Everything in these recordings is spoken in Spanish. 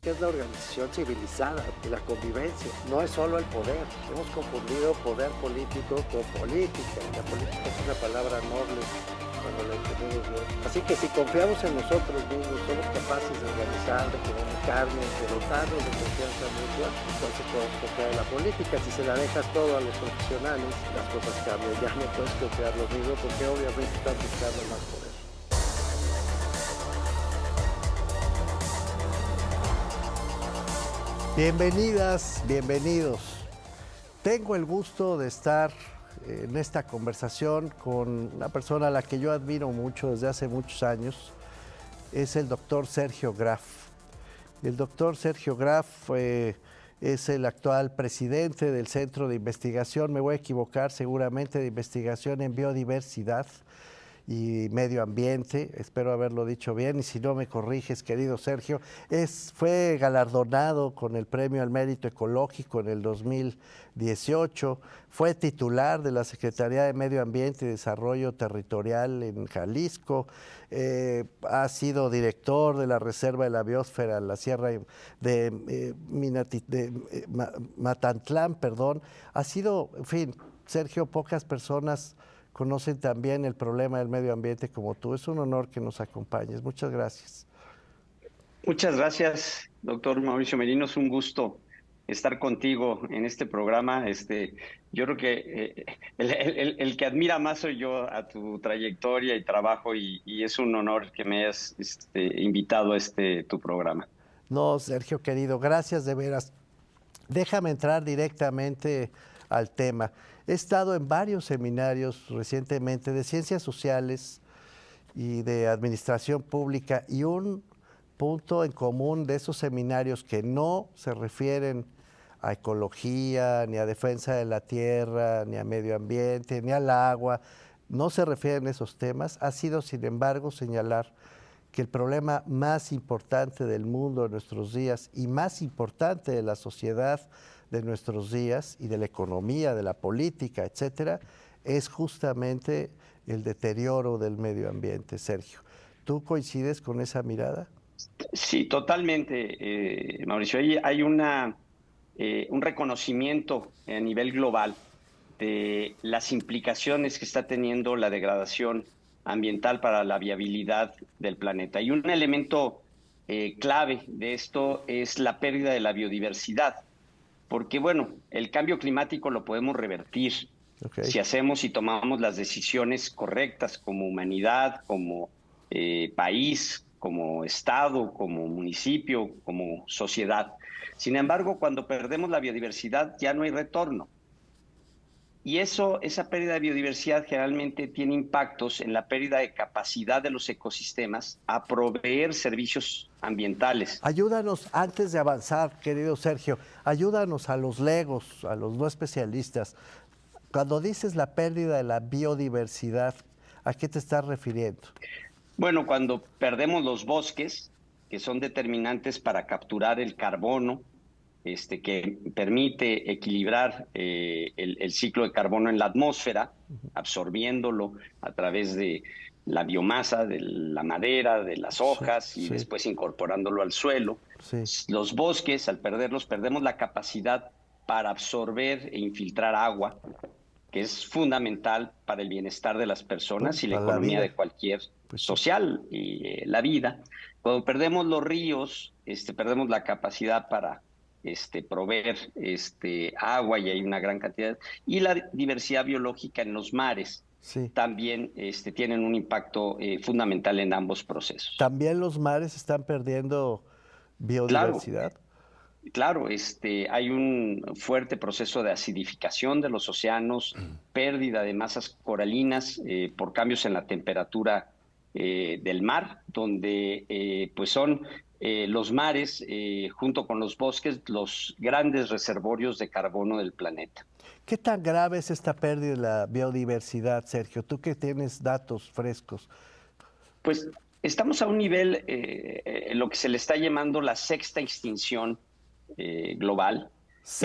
política es la organización civilizada de la convivencia, no es solo el poder. Hemos confundido poder político con política. La política es una palabra noble cuando la entendemos bien. Así que si confiamos en nosotros mismos, somos capaces de organizar, de comunicarnos, de dotarnos de confianza mutua, entonces podemos confiar en la política. Si se la dejas todo a los profesionales, las cosas cambian. Ya no puedes confiar lo mismo porque obviamente están buscando más poder. Bienvenidas, bienvenidos. Tengo el gusto de estar en esta conversación con una persona a la que yo admiro mucho desde hace muchos años. Es el doctor Sergio Graf. El doctor Sergio Graf es el actual presidente del Centro de Investigación, me voy a equivocar seguramente, de investigación en biodiversidad y medio ambiente, espero haberlo dicho bien, y si no me corriges, querido Sergio, fue galardonado con el Premio al Mérito Ecológico en el 2018, fue titular de la Secretaría de Medio Ambiente y Desarrollo Territorial en Jalisco, ha sido director de la Reserva de la Biosfera en la Sierra de Matantlán, perdón, ha sido, en fin, Sergio, pocas personas conocen también el problema del medio ambiente como tú. Es un honor que nos acompañes. Muchas gracias. Muchas gracias, doctor Mauricio Merino. Es un gusto estar contigo en este programa. Yo creo que el que admira más soy yo a tu trayectoria y trabajo y es un honor que me hayas invitado a tu programa. No, Sergio, querido, gracias de veras. Déjame entrar directamente al tema. He estado en varios seminarios recientemente de ciencias sociales y de administración pública y un punto en común de esos seminarios que no se refieren a ecología, ni a defensa de la tierra, ni a medio ambiente, ni al agua, no se refieren a esos temas, ha sido, sin embargo, señalar que el problema más importante del mundo de nuestros días y más importante de la sociedad de nuestros días y de la economía, de la política, etcétera, es justamente el deterioro del medio ambiente, Sergio. ¿Tú coincides con esa mirada? Sí, totalmente, Mauricio. Hay un reconocimiento a nivel global de las implicaciones que está teniendo la degradación ambiental para la viabilidad del planeta. Y un elemento clave de esto es la pérdida de la biodiversidad, porque bueno, el cambio climático lo podemos revertir si hacemos y tomamos las decisiones correctas como humanidad, como país, como estado, como municipio, como sociedad. Sin embargo, cuando perdemos la biodiversidad ya no hay retorno. Y esa pérdida de biodiversidad generalmente tiene impactos en la pérdida de capacidad de los ecosistemas a proveer servicios ambientales. Ayúdanos, antes de avanzar, querido Sergio, ayúdanos a los legos, a los no especialistas. Cuando dices la pérdida de la biodiversidad, ¿a qué te estás refiriendo? Bueno, cuando perdemos los bosques, que son determinantes para capturar el carbono, que permite equilibrar el ciclo de carbono en la atmósfera, absorbiéndolo a través de la biomasa, de la madera, de las hojas y después incorporándolo al suelo. Los bosques, al perderlos, perdemos la capacidad para absorber e infiltrar agua, que es fundamental para el bienestar de las personas y la economía de cualquier social y la vida. Cuando perdemos los ríos, perdemos la capacidad para proveer agua y hay una gran cantidad. Y la diversidad biológica en los mares también tienen un impacto fundamental en ambos procesos. ¿También los mares están perdiendo biodiversidad? Claro, hay un fuerte proceso de acidificación de los océanos, pérdida de masas coralinas por cambios en la temperatura del mar, donde pues son los mares, junto con los bosques, los grandes reservorios de carbono del planeta. ¿Qué tan grave es esta pérdida de la biodiversidad, Sergio? Tú que tienes datos frescos. Pues estamos a un nivel, lo que se le está llamando la sexta extinción global.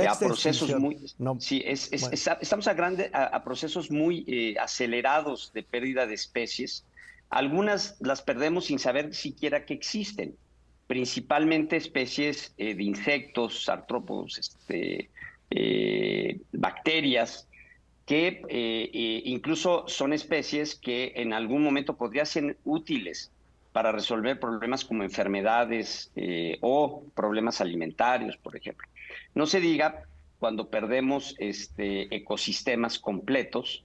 A procesos muy, no, sí, bueno. Estamos a procesos muy acelerados de pérdida de especies. Algunas las perdemos sin saber siquiera que existen. principalmente especies de insectos, artrópodos, bacterias, que incluso son especies que en algún momento podrían ser útiles para resolver problemas como enfermedades o problemas alimentarios, por ejemplo. No se diga cuando perdemos ecosistemas completos,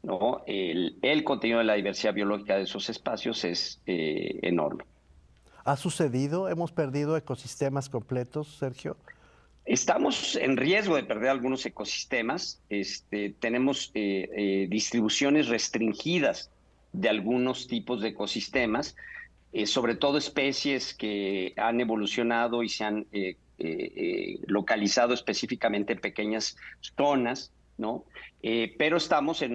¿no? El contenido de la diversidad biológica de esos espacios es enorme. ¿Ha sucedido? ¿Hemos perdido ecosistemas completos, Sergio? Estamos en riesgo de perder algunos ecosistemas. Tenemos distribuciones restringidas de algunos tipos de ecosistemas, sobre todo especies que han evolucionado y se han localizado específicamente en pequeñas zonas, ¿no? Pero estamos en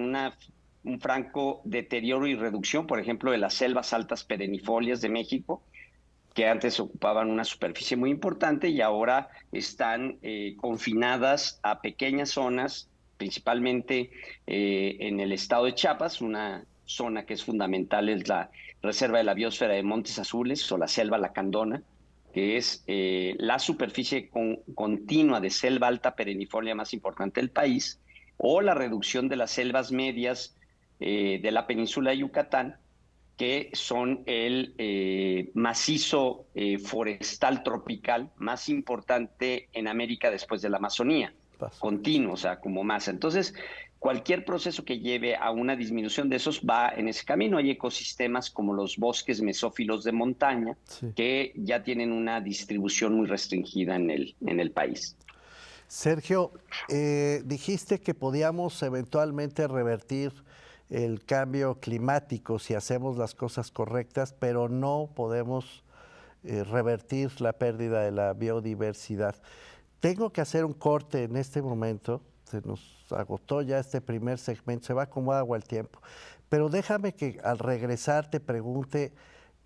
un franco deterioro y reducción, por ejemplo, de las selvas altas perennifolias de México, que antes ocupaban una superficie muy importante y ahora están confinadas a pequeñas zonas, principalmente en el estado de Chiapas. Una zona que es fundamental es la Reserva de la Biosfera de Montes Azules o la Selva Lacandona, que es la superficie continua de selva alta perennifolia más importante del país, o la reducción de las selvas medias de la península de Yucatán, que son el macizo forestal tropical más importante en América después de la Amazonía, Paso. continuo, o sea, como masa. Entonces, cualquier proceso que lleve a una disminución de esos va en ese camino. Hay ecosistemas como los bosques mesófilos de montaña, Sí. que ya tienen una distribución muy restringida en el país. Sergio, dijiste que podíamos eventualmente revertir el cambio climático si hacemos las cosas correctas, pero no podemos revertir la pérdida de la biodiversidad. Tengo que hacer un corte en este momento, se nos agotó ya este primer segmento, se va como agua el tiempo, pero déjame que al regresar te pregunte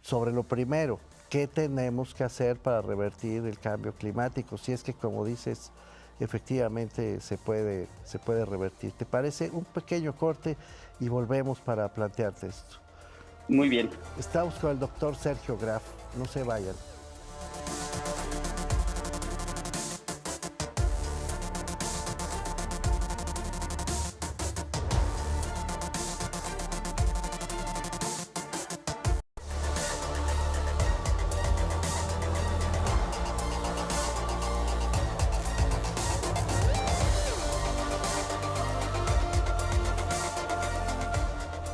sobre lo primero, ¿qué tenemos que hacer para revertir el cambio climático? Si es que, como dices, efectivamente se puede revertir. ¿Te parece? Un pequeño corte y volvemos para plantearte esto. Muy bien. Estamos con el doctor Sergio Graf. No se vayan.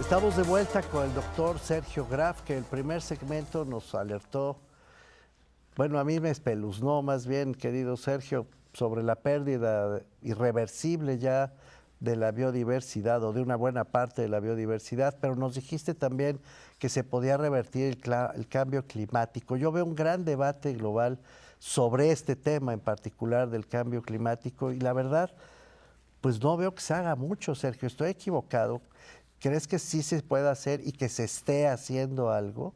Estamos de vuelta con el doctor Sergio Graf, que el primer segmento nos alertó, bueno, a mí me espeluznó más bien, querido Sergio, sobre la pérdida irreversible ya de la biodiversidad o de una buena parte de la biodiversidad, pero nos dijiste también que se podía revertir el cambio climático. Yo veo un gran debate global sobre este tema en particular del cambio climático y la verdad, pues no veo que se haga mucho, Sergio. ¿Estoy equivocado? ¿Crees que sí se puede hacer y que se esté haciendo algo?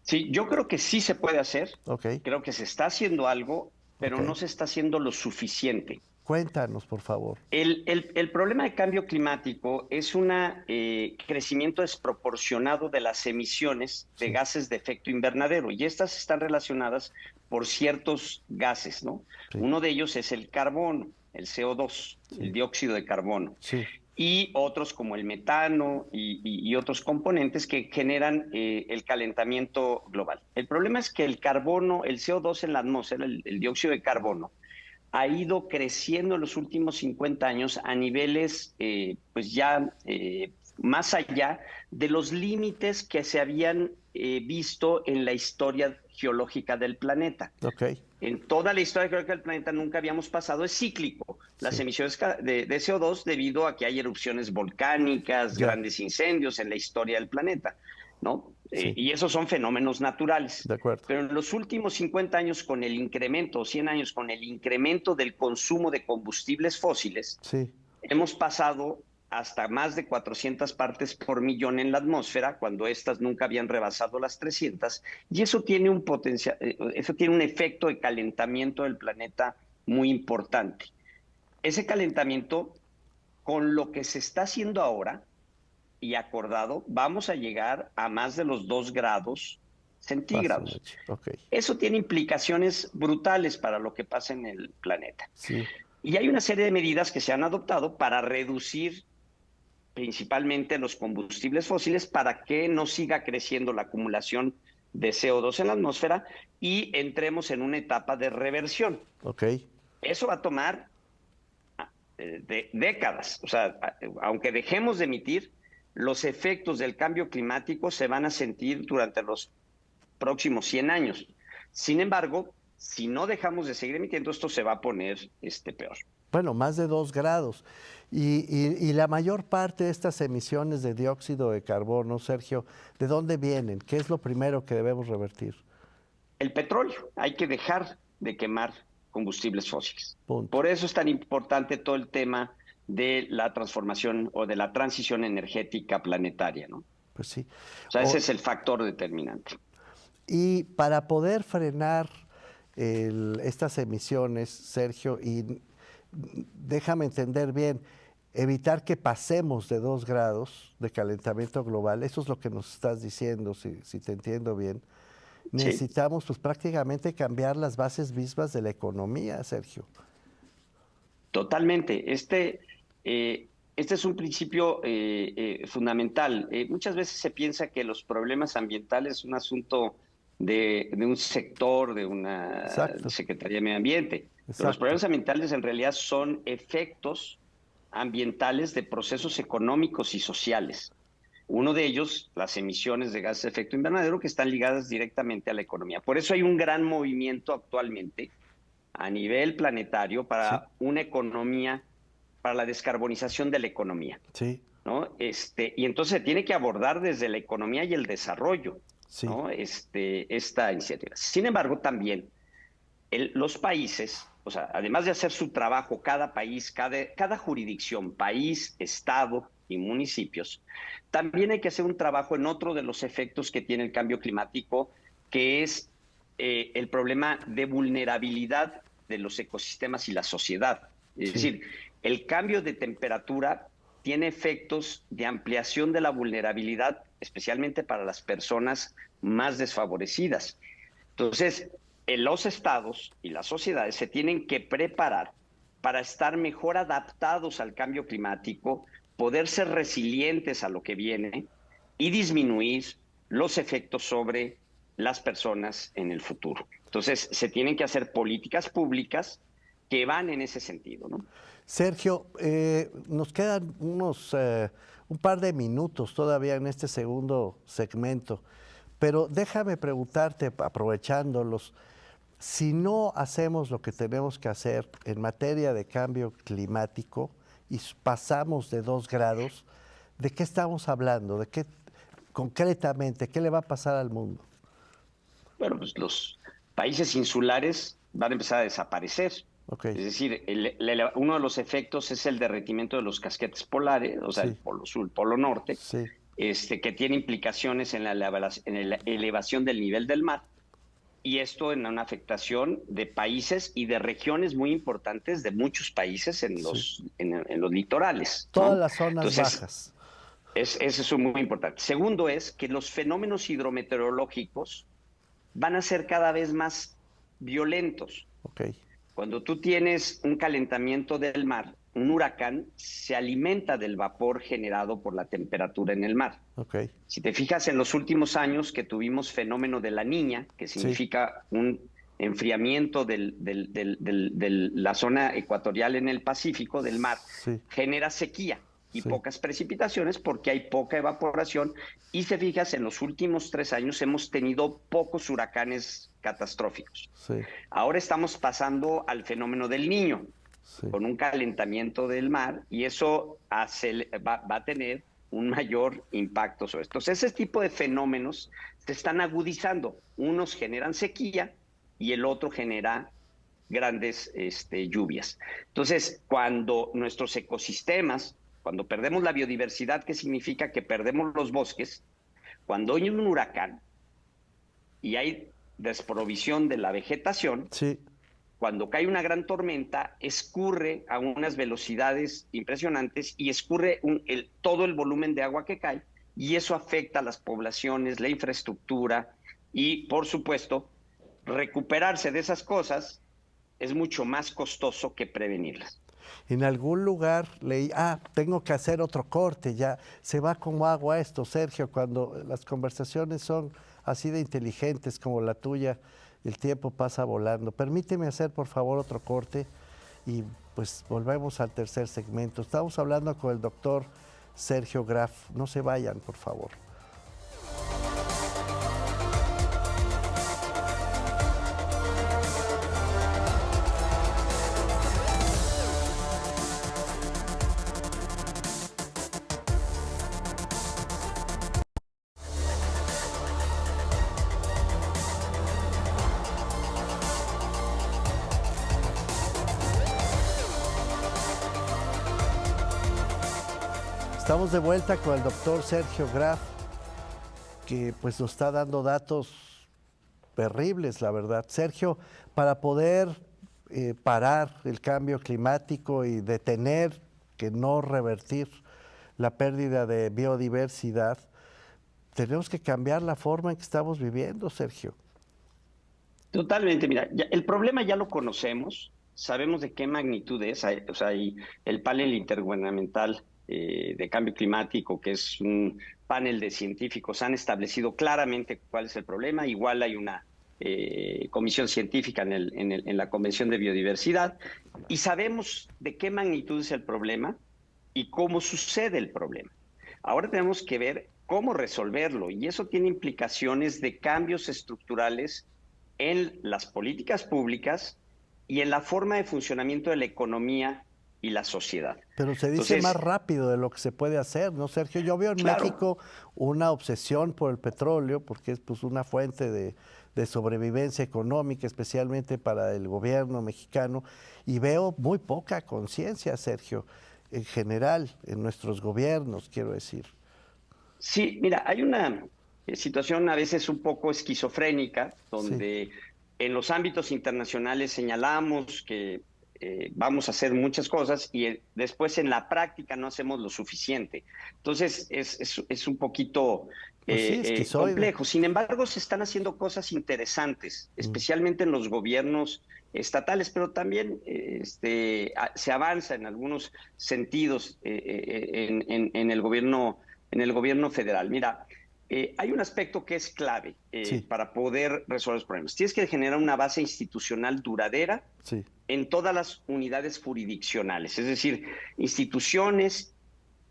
Sí, yo creo que sí se puede hacer. Ok, Creo que se está haciendo algo, pero ok. no se está haciendo lo suficiente. Cuéntanos, por favor. El problema de cambio climático es un crecimiento desproporcionado de las emisiones de Sí, gases de efecto invernadero, y estas están relacionadas por ciertos gases, ¿no? sí, Uno de ellos es el carbono, el CO2, el sí, dióxido de carbono, sí, y otros como el metano y otros componentes que generan el calentamiento global. El problema es que el carbono, el CO2 en la atmósfera, el dióxido de carbono, ha ido creciendo en los últimos 50 años a niveles pues ya más allá de los límites que se habían visto en la historia geológica del planeta. ok, En toda la historia geológica del planeta nunca habíamos pasado, es cíclico las sí, emisiones de CO2 debido a que hay erupciones volcánicas, ya, grandes incendios en la historia del planeta, ¿no? sí, Y esos son fenómenos naturales. de acuerdo, Pero en los últimos 50 años, con el incremento, o 100 años, con el incremento del consumo de combustibles fósiles, sí, hemos pasado hasta más de 400 partes por millón en la atmósfera, cuando estas nunca habían rebasado las 300, y eso tiene un potencial, eso tiene un efecto de calentamiento del planeta muy importante. Ese calentamiento, con lo que se está haciendo ahora y acordado, vamos a llegar a más de los 2 grados centígrados. Ok. Eso tiene implicaciones brutales para lo que pasa en el planeta. Sí, Y hay una serie de medidas que se han adoptado para reducir principalmente los combustibles fósiles para que no siga creciendo la acumulación de CO2 en la atmósfera y entremos en una etapa de reversión. ok. Eso va a tomar décadas. O sea, aunque dejemos de emitir, los efectos del cambio climático se van a sentir durante los próximos 100 años. Sin embargo, si no dejamos de seguir emitiendo, esto se va a poner peor. Bueno, más de 2 grados. Y la mayor parte de estas emisiones de dióxido de carbono, Sergio, ¿de dónde vienen? ¿Qué es lo primero que debemos revertir? El petróleo, hay que dejar de quemar combustibles fósiles. Punto. Por eso es tan importante todo el tema de la transformación o de la transición energética planetaria, ¿no? Pues sí. O sea, ese es el factor determinante. Y para poder frenar estas emisiones, Sergio, y déjame entender bien, evitar que pasemos de 2 grados de calentamiento global, eso es lo que nos estás diciendo, si te entiendo bien. Necesitamos pues prácticamente cambiar las bases mismas de la economía, Sergio. Totalmente. Este es un principio fundamental. Muchas veces se piensa que los problemas ambientales es un asunto de un sector, de una Exacto. Secretaría de Medio Ambiente. Pero los problemas ambientales en realidad son efectos ambientales de procesos económicos y sociales. Uno de ellos, las emisiones de gases de efecto invernadero, que están ligadas directamente a la economía. Por eso hay un gran movimiento actualmente a nivel planetario para una economía, para la descarbonización de la economía. Sí. ¿No? Y entonces se tiene que abordar desde la economía y el desarrollo, Sí. ¿no? Esta iniciativa. Sin embargo, también los países, o sea, además de hacer su trabajo, cada país, cada jurisdicción, país, estado y municipios, también hay que hacer un trabajo en otro de los efectos que tiene el cambio climático, que es el problema de vulnerabilidad de los ecosistemas y la sociedad. Es decir, el cambio de temperatura tiene efectos de ampliación de la vulnerabilidad, especialmente para las personas más desfavorecidas. Entonces, los estados y las sociedades se tienen que preparar para estar mejor adaptados al cambio climático, poder ser resilientes a lo que viene y disminuir los efectos sobre las personas en el futuro. Entonces, se tienen que hacer políticas públicas que van en ese sentido, ¿no? Sergio, nos quedan un par de minutos todavía en este segundo segmento, pero déjame preguntarte, aprovechándolos, si no hacemos lo que tenemos que hacer en materia de cambio climático y pasamos de 2 grados, ¿de qué estamos hablando? ¿De qué concretamente, qué le va a pasar al mundo? Bueno, pues los países insulares van a empezar a desaparecer. Okay. Es decir, uno de los efectos es el derretimiento de los casquetes polares, o sea, el polo sur, el polo norte, que tiene implicaciones en la elevación del nivel del mar. Y esto en una afectación de países y de regiones muy importantes de muchos países en los litorales, ¿no? Todas las zonas bajas. Eso es muy importante. Segundo es que los fenómenos hidrometeorológicos van a ser cada vez más violentos. Okay. Cuando tú tienes un calentamiento del mar, un huracán se alimenta del vapor generado por la temperatura en el mar. Okay. Si te fijas en los últimos años que tuvimos fenómeno de la Niña, que significa un enfriamiento de la zona ecuatorial en el Pacífico del mar, genera sequía y pocas precipitaciones porque hay poca evaporación. Y si te fijas, en los últimos 3 años hemos tenido pocos huracanes catastróficos. Ahora estamos pasando al fenómeno del Niño, con un calentamiento del mar, y eso va a tener un mayor impacto sobre esto. Entonces, ese tipo de fenómenos se están agudizando. Unos generan sequía y el otro genera grandes lluvias. Entonces, cuando nuestros ecosistemas, cuando perdemos la biodiversidad, ¿qué significa? Que perdemos los bosques. Cuando hay un huracán y hay desprovisión de la vegetación, cuando cae una gran tormenta, escurre a unas velocidades impresionantes y escurre todo el volumen de agua que cae, y eso afecta a las poblaciones, la infraestructura Y, por supuesto, recuperarse de esas cosas es mucho más costoso que prevenirlas. En algún lugar leí, tengo que hacer otro corte, ya se va como agua esto, Sergio, cuando las conversaciones son así de inteligentes como la tuya, el tiempo pasa volando. Permíteme hacer por favor otro corte y pues volvemos al tercer segmento. Estamos hablando con el doctor Sergio Graf, no se vayan por favor. Estamos de vuelta con el doctor Sergio Graf, que pues nos está dando datos terribles, la verdad. Sergio, para poder parar el cambio climático y detener, que no revertir la pérdida de biodiversidad, tenemos que cambiar la forma en que estamos viviendo, Sergio. Totalmente, mira, el problema ya lo conocemos, sabemos de qué magnitud es, o sea, y el panel intergubernamental de cambio climático, que es un panel de científicos, han establecido claramente cuál es el problema. Igual hay una comisión científica en la Convención de Biodiversidad, y sabemos de qué magnitud es el problema y cómo sucede el problema. Ahora tenemos que ver cómo resolverlo, y eso tiene implicaciones de cambios estructurales en las políticas públicas y en la forma de funcionamiento de la economía y la sociedad. Pero se dice Entonces, más rápido de lo que se puede hacer, ¿no, Sergio? Yo veo en claro, México una obsesión por el petróleo, porque es pues una fuente de sobrevivencia económica, especialmente para el gobierno mexicano, y veo muy poca conciencia, Sergio, en general, en nuestros gobiernos, quiero decir. sí, mira, hay una situación a veces un poco esquizofrénica, Sí, donde en los ámbitos internacionales señalamos que vamos a hacer muchas cosas y después en la práctica no hacemos lo suficiente. Entonces es un poquito pues sí, esquizoide. complejo. Sin embargo, se están haciendo cosas interesantes, especialmente en los gobiernos estatales, pero también se avanza en algunos sentidos en el gobierno federal. Mira, hay un aspecto que es clave Sí, para poder resolver los problemas. Tienes que generar una base institucional duradera sí, en todas las unidades jurisdiccionales, es decir, instituciones,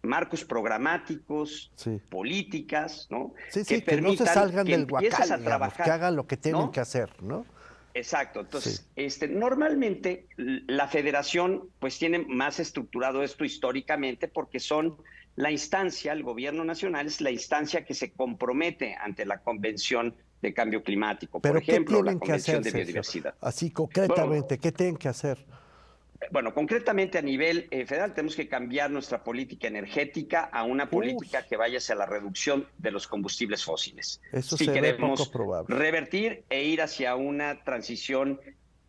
marcos programáticos, sí. políticas, ¿no? Sí, Que sí, que no se permitan salgan que del empieces huacal, a digamos, que trabajar, hagan lo que tienen que ¿no? hacer, ¿no? Exacto. Sí. Entonces, normalmente la federación pues tiene más estructurado esto históricamente porque son la instancia, el gobierno nacional es la instancia que se compromete ante la Convención de Cambio Climático, por Pero ¿qué ejemplo, la tienen que Convención hacer, de Sergio? Biodiversidad. Así Bueno, concretamente, ¿qué tienen que hacer? Bueno, concretamente a nivel federal tenemos que cambiar nuestra política energética a una Uy, política que vaya hacia la reducción de los combustibles fósiles. eso Si se ve poco queremos probable. revertir e ir hacia una transición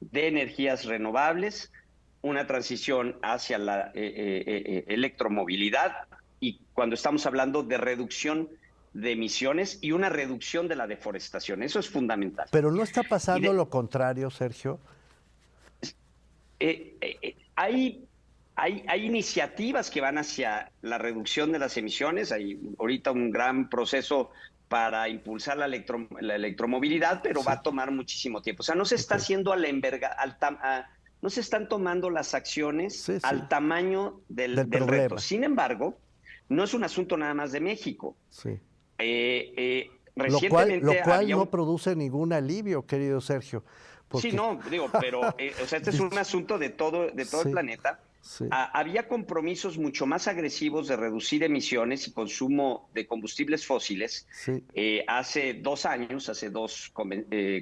de energías renovables, una transición hacia la electromovilidad, y cuando estamos hablando de reducción de emisiones y una reducción de la deforestación, eso es fundamental. Pero no está Y pasando lo contrario, Sergio. hay iniciativas que van hacia la reducción de las emisiones. Hay ahorita un gran proceso para impulsar la electromovilidad, pero va Sí, a tomar muchísimo tiempo. O sea, no se ok. está haciendo no se están tomando las acciones Sí, sí, al tamaño del del reto. problema. Sin embargo, no es un asunto nada más de México. Sí. Lo Recientemente cual había no un... produce ningún alivio, querido Sergio, Sí, porque no, digo, pero o sea, este es un asunto de todo el sí, planeta. sí, Había compromisos mucho más agresivos de reducir emisiones y consumo de combustibles fósiles sí, hace 2 años, hace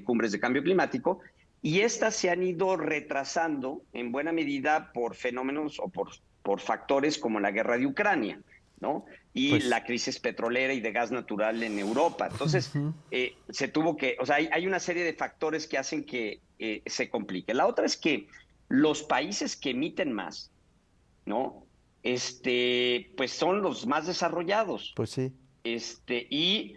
cumbres de cambio climático, y estas se han ido retrasando en buena medida por fenómenos o por factores como la guerra de Ucrania, ¿no? Y pues, la crisis petrolera y de gas natural en Europa. Entonces, se tuvo que, o sea, hay una serie de factores que hacen que se complique. La otra es que los países que emiten más, ¿no? Pues son los más desarrollados. pues sí, Y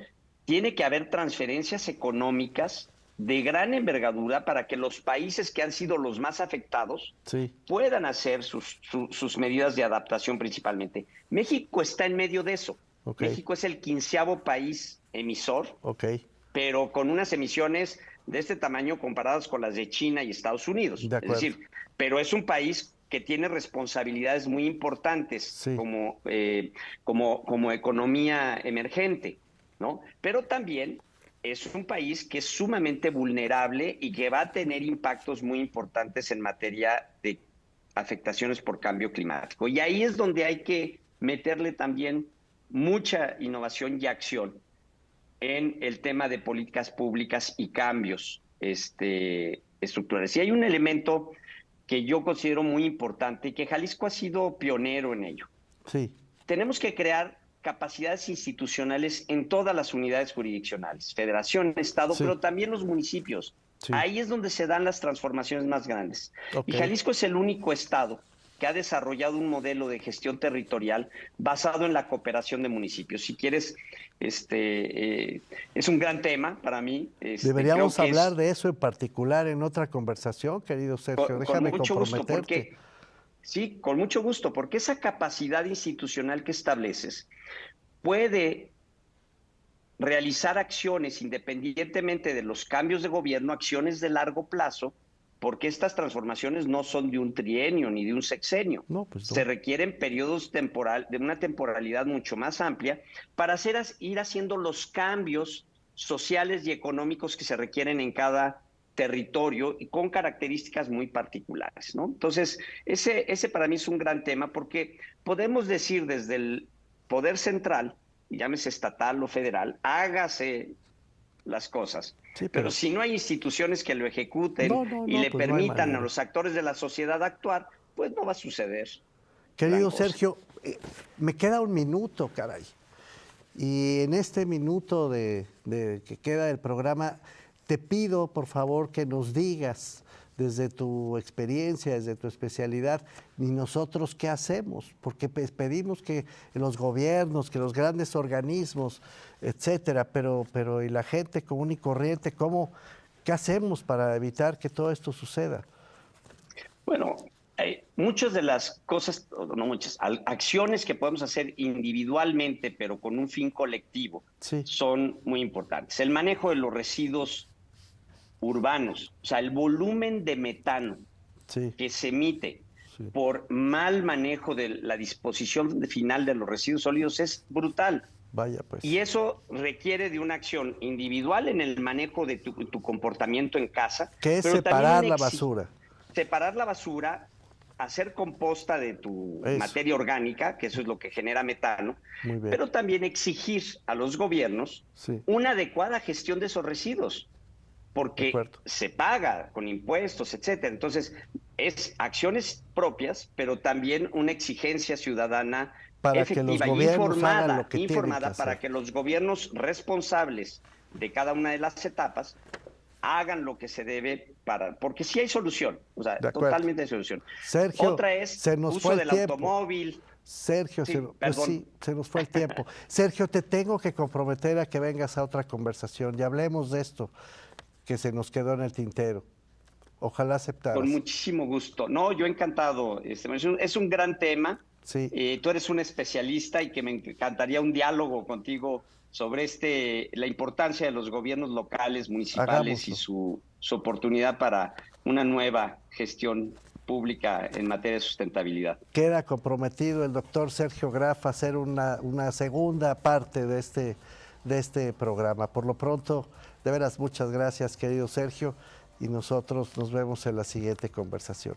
tiene que haber transferencias económicas de gran envergadura para que los países que han sido los más afectados Sí, puedan hacer sus medidas de adaptación principalmente. México está en medio de eso. ok, México es el 15º país emisor, ok, pero con unas emisiones de este tamaño comparadas con las de China y Estados Unidos. de Es acuerdo. decir, pero es un país que tiene responsabilidades muy importantes Sí, como economía emergente, ¿no? Pero también es un país que es sumamente vulnerable y que va a tener impactos muy importantes en materia de afectaciones por cambio climático. Y ahí es donde hay que meterle también mucha innovación y acción en el tema de políticas públicas y cambios estructurales. Y hay un elemento que yo considero muy importante y que Jalisco ha sido pionero en ello. sí, Tenemos que crear capacidades institucionales en todas las unidades jurisdiccionales, federación, estado, sí, pero también los municipios. sí, Ahí es donde se dan las transformaciones más grandes. Y ok. Jalisco es el único estado que ha desarrollado un modelo de gestión territorial basado en la cooperación de municipios. Si quieres, es un gran tema para mí. Creo Deberíamos que hablar es de eso en particular en otra conversación, querido Sergio. con Déjame mucho gusto, comprometerte. porque sí, con mucho gusto, porque esa capacidad institucional que estableces puede realizar acciones independientemente de los cambios de gobierno, acciones de largo plazo, porque estas transformaciones no son de un trienio ni de un sexenio. No, pues Se no. requieren periodos de una temporalidad mucho más amplia para ir haciendo los cambios sociales y económicos que se requieren en cada territorio y con características muy particulares, ¿no? Entonces, ese para mí es un gran tema porque podemos decir desde el poder central, llámese estatal o federal, hágase las cosas. Sí, Pero pero si no hay instituciones que lo ejecuten no, no, y no, le pues no hay permitan a manera. los actores de la sociedad actuar, pues no va a suceder gran Querido cosa. Sergio, me queda un minuto, caray. Y en este minuto de que queda del programa, te pido por favor que nos digas desde tu experiencia, desde tu especialidad, y nosotros qué hacemos, porque pedimos que los gobiernos, que los grandes organismos, etcétera, pero y la gente común y corriente, ¿qué hacemos para evitar que todo esto suceda? Bueno, muchas de las cosas, no muchas, acciones que podemos hacer individualmente, pero con un fin colectivo, Sí, son muy importantes. El manejo de los residuos urbanos, o sea, el volumen de metano sí, que se emite sí. por mal manejo de la disposición final de los residuos sólidos es brutal. Vaya Y pues. eso requiere de una acción individual en el manejo de tu comportamiento en casa, ¿Qué es pero también separar la basura? separar la basura, hacer composta de tu Eso, materia orgánica, que eso es lo que genera metano, muy bien. pero también exigir a los gobiernos Sí, una adecuada gestión de esos residuos, de porque acuerdo. se paga con impuestos, etcétera. Entonces, es acciones propias, pero también una exigencia ciudadana Para que los efectiva y gobiernos hagan lo que tienen que informada para hacer. que los gobiernos responsables de cada una de las etapas hagan lo que se debe porque sí hay solución, o sea, De acuerdo. totalmente hay solución. Sergio, Otra es se nos fue uso el del tiempo. automóvil. Sergio, Sí, pues perdón. sí, se nos fue el tiempo. Sergio, te tengo que comprometer a que vengas a otra conversación y hablemos de esto que se nos quedó en el tintero. Ojalá Con aceptaras. muchísimo gusto. No, yo encantado. Es un gran tema. Sí, Tú eres un especialista y que me encantaría un diálogo contigo sobre la importancia de los gobiernos locales, municipales y hagámoslo. su oportunidad para una nueva gestión pública en materia de sustentabilidad. Queda comprometido el doctor Sergio Graf a hacer una segunda parte de este programa. Por lo pronto, de veras, muchas gracias, querido Sergio, y nosotros nos vemos en la siguiente conversación.